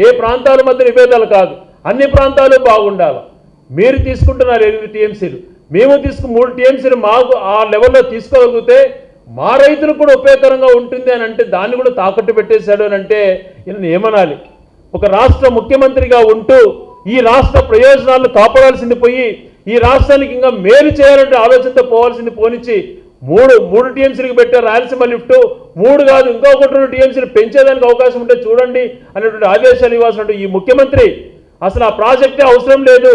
ఏ ప్రాంతాల మధ్య విభేదాలు కాదు, అన్ని ప్రాంతాలు బాగుండాలి. మీరు తీసుకుంటున్నారు 8 టీఎంసీలు, మేము 3 టీఎంసీలు మాకు ఆ లెవెల్లో తీసుకోగలిగితే మా రైతులకు కూడా ఉపయోగకరంగా ఉంటుంది అని అంటే దాన్ని కూడా తాకట్టు పెట్టేశాడు అని అంటే ఈయన ఏమనాలి? ఒక రాష్ట్ర ముఖ్యమంత్రిగా ఉంటూ ఈ రాష్ట్ర ప్రయోజనాలను కాపాడాల్సింది పోయి ఈ రాష్ట్రానికి ఇంకా మేలు చేయాలంటే ఆలోచనతో పోవాల్సింది పోనిచ్చి 3 టీఎంసీలకు పెట్టారు రాయలసీమ లిఫ్ట్, 3 కాదు ఇంకొకటి 2 టీఎంసీలు పెంచేదానికి అవకాశం ఉంటే చూడండి అనేటువంటి ఆదేశాలు ఇవ్వాల్సినట్టు ఈ ముఖ్యమంత్రి అసలు ఆ ప్రాజెక్టే అవసరం లేదు.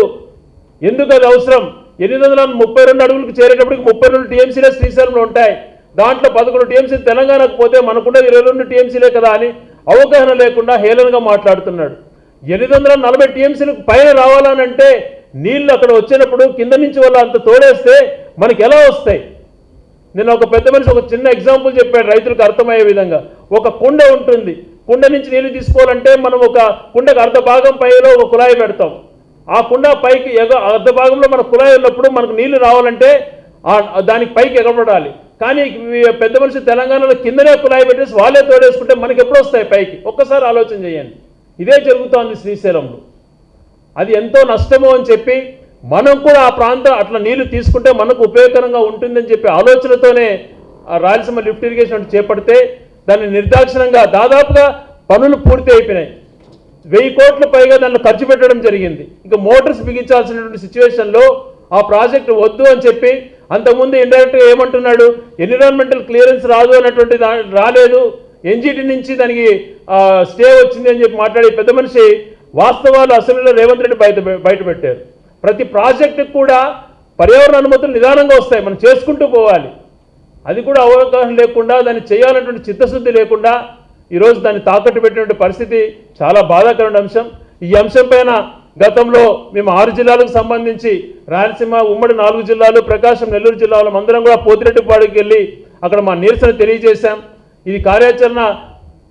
ఎందుకు అది అవసరం? 832 అడుగులకు చేరేటప్పటికి 32 టీఎంసీలే శ్రీశైలంలో ఉంటాయి. దాంట్లో 11 టీఎంసీలు తెలంగాణకు పోతే మనకుండా 22 టీఎంసీలే కదా అని అవగాహన లేకుండా హేళనగా మాట్లాడుతున్నాడు. 840 టీఎంసీలకు పైన రావాలనంటే నీళ్లు అక్కడ వచ్చినప్పుడు కింద నుంచి వల్ల అంత తోడేస్తే మనకి ఎలా వస్తాయి? నేను ఒక పెద్ద మనిషి ఒక చిన్న ఎగ్జాంపుల్ చెప్పాడు రైతులకు అర్థమయ్యే విధంగా. ఒక కుండ ఉంటుంది, కుండ నుంచి నీళ్లు తీసుకోవాలంటే మనం ఒక కుండకు అర్ధ భాగం పైలో ఒక కుళాయి పెడతాం. ఆ కుండ పైకి అర్ధ భాగంలో మన కుళాయి ఉన్నప్పుడు మనకు నీళ్లు రావాలంటే దానికి పైకి ఎగబడాలి. కానీ పెద్ద మనిషి తెలంగాణలో కిందనే కుళాయి పెట్టేసి వాళ్ళే తోడేసుకుంటే మనకి ఎప్పుడు వస్తాయి పైకి? ఒక్కసారి ఆలోచన చేయండి. ఇదే జరుగుతోంది శ్రీశైలంలో. అది ఎంతో నష్టమో అని చెప్పి మనం కూడా ఆ ప్రాంతం అట్లా నీళ్లు తీసుకుంటే మనకు ఉపయోగకరంగా ఉంటుందని చెప్పి ఆలోచనతోనే రాయలసీమ లిఫ్ట్ ఇరిగేషన్ చేపడితే దాన్ని నిర్దాక్షిణంగా దాదాపుగా పనులు పూర్తి అయిపోయినాయి. 1000 కోట్ల పైగా దాన్ని ఖర్చు పెట్టడం జరిగింది. ఇంకా మోటార్స్ బిగించాల్సినటువంటి సిచ్యువేషన్లో ఆ ప్రాజెక్టు వద్దు అని చెప్పి అంతకుముందు ఇండైరెక్ట్గా ఏమంటున్నాడు, ఎన్విరాన్మెంటల్ క్లియరెన్స్ రాదు అన్నటువంటి రాలేదు, ఎన్జిటి నుంచి దానికి స్టే వచ్చింది అని చెప్పి మాట్లాడి పెద్ద మనిషి వాస్తవాలు అసెంబ్లీలో రేవంత్ రెడ్డి బయట పెట్టారు. ప్రతి ప్రాజెక్టుకు కూడా పర్యావరణ అనుమతులు నిదానంగా వస్తాయి, మనం చేసుకుంటూ పోవాలి. అది కూడా అవగాహన లేకుండా దాన్ని చేయాలన్నటువంటి చిత్తశుద్ధి లేకుండా ఈరోజు దాన్ని తాకట్టు పెట్టినటువంటి పరిస్థితి చాలా బాధాకరమైన అంశం. ఈ అంశం పైన గతంలో మేము 6 జిల్లాలకు సంబంధించి రాయలసీమ ఉమ్మడి 4 జిల్లాలు ప్రకాశం నెల్లూరు జిల్లాలో అందరం కూడా పోతిరెడ్డిపాడుకి వెళ్ళి అక్కడ మా నిరసన తెలియజేశాం. ఇది కార్యాచరణ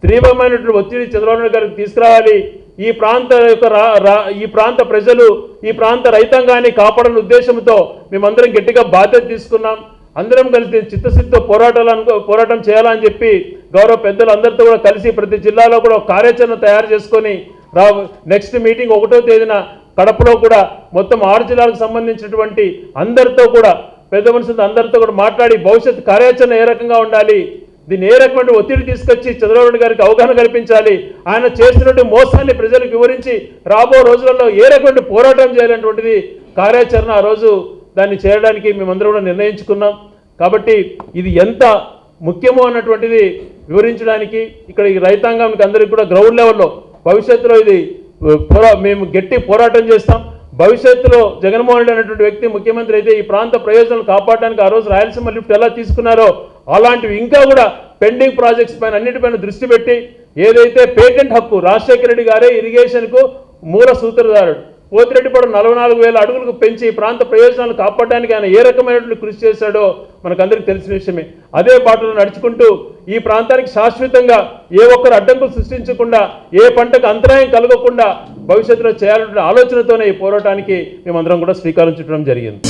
తీవ్రమైనటువంటి ఒత్తిడి చంద్రబాబు నాయుడు గారికి తీసుకురావాలి. ఈ ప్రాంత ప్రజలు ఈ ప్రాంత రైతాంగాన్ని కాపాడని ఉద్దేశంతో మేమందరం గట్టిగా బాధ్యత తీసుకున్నాం. అందరం కలిసి చిత్తశుద్ధితో పోరాటం చేయాలని చెప్పి గౌరవ పెద్దలు అందరితో కూడా కలిసి ప్రతి జిల్లాలో కూడా కార్యాచరణ తయారు చేసుకొని నెక్స్ట్ మీటింగ్ 1వ తేదీన కడపలో కూడా మొత్తం 6 జిల్లాలకు సంబంధించినటువంటి అందరితో కూడా పెద్ద మనుషులతో అందరితో కూడా మాట్లాడి భవిష్యత్ కార్యాచరణ ఏ రకంగా ఉండాలి, దీన్ని ఏ రకమైన ఒత్తిడి తీసుకొచ్చి చంద్రబాబు గారికి అవగాహన కల్పించాలి, ఆయన చేసినటువంటి మోసాన్ని ప్రజలకు వివరించి రాబో రోజులలో ఏ రకమైన పోరాటం చేయాలనేటువంటిది కార్యాచరణ ఆ రోజు దాన్ని చేయడానికి మేమందరం కూడా నిర్ణయించుకున్నాం. కాబట్టి ఇది ఎంత ముఖ్యమో అన్నటువంటిది వివరించడానికి ఇక్కడ ఈ రైతాంగానికి అందరికీ కూడా గ్రౌండ్ లెవెల్లో భవిష్యత్తులో ఇది మేము గట్టి పోరాటం చేస్తాం. భవిష్యత్తులో జగన్మోహన్ రెడ్డి అనేటువంటి వ్యక్తి ముఖ్యమంత్రి అయితే ఈ ప్రాంత ప్రయోజనాలు కాపాడడానికి ఆ రోజు రాయలసీమ లిఫ్ట్ ఎలా తీసుకున్నారో అలాంటివి ఇంకా కూడా పెండింగ్ ప్రాజెక్ట్స్ పైన అన్నిటిపైన దృష్టి పెట్టి ఏదైతే పేటెంట్ హక్కు రాజశేఖర రెడ్డి గారే ఇరిగేషన్కు మూల సూత్రధారుడు, పోతిరెడ్డిపాడు 44,000 అడుగులకు పెంచి ఈ ప్రాంత ప్రయోజనాలు కాపాడడానికి ఆయన ఏ రకమైనటువంటి కృషి చేశాడో మనకందరికీ తెలిసిన విషయమే. అదే బాటలో నడుచుకుంటూ ఈ ప్రాంతానికి శాశ్వతంగా ఏ ఒక్కరు అడ్డంకులు సృష్టించకుండా ఏ పంటకు అంతరాయం కలగకుండా భవిష్యత్తులో చేయాలనే ఆలోచనతోనే ఈ పోరాటానికి మేమందరం కూడా శ్రీకారం చుట్టడం జరిగింది.